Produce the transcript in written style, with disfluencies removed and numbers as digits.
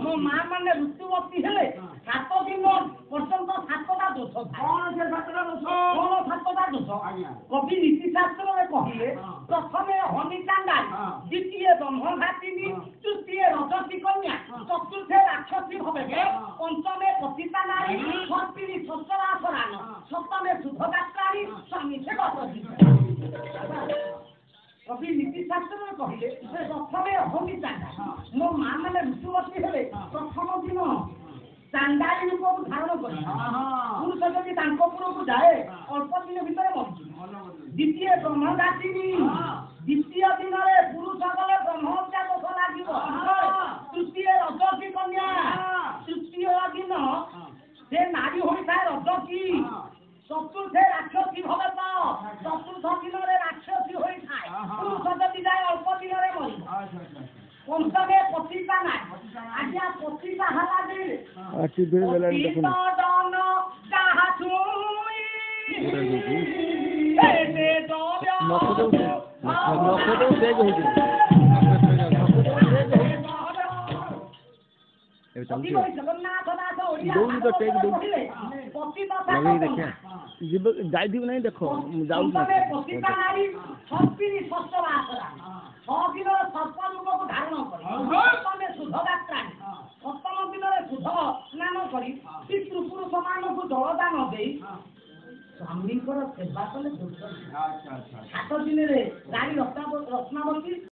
मो मां माने ऋतुवती हेले 7 दिन पर्यंत 7टा दोष कोन से 7टा दोष कोन 7टा दोष कवि नीति शास्त्र में कहिले प्रथमे हनि चांडाल द्वितीय ब्रह्मघातिनी तृतीय रजसी कन्या चतुर्थे राक्षसी भवेगे पंचमे पतिता नारी षष्ठी ससरासरान सप्तमे शुभगात्राणी स्वामी से गति कवि नीति शास्त्र में कहिले प्रथमे हनि चांडाल मो मां माने ऋतुवती हेले प्रथम दिन चांडाली रूप को धारण करे पुरुष जदि तांको पुर को जाए अल्प दिन भीतर मरु द्वितीय ब्रह्मघातिनी द्वितीय दिन रे पुरुष गले ब्रह्महत्या दोष लागिबो तृतीय रजसी कन्या तृतीय दिन से नारी होई थाए रजसी चतुर्थे राक्षसी भगत चतुर्थ दिन रे राक्षसी होई थाए पुरुष जदि जाए अल्प दिन रे मरु पंचमे पतिता नारी आज्ञा पतिता हला दे अच्छी दिन बेला देखो दान जहा छुई ए दो नखदो से होई ए चलती जगन्नाथ दास ओडिया दौड़ी तो टेक दो पतिता लगे देखिए जीव जाई थी नहीं देखो जाऊ पतिता नारी छत्तीस सस्ता आसरा 6 दिन सर्प रूप को धारण कर शुभगात्राणी 7 दिन शुभ स्नान कर पितृपुरुष मान को जलदान दे स्वामी सेवा कले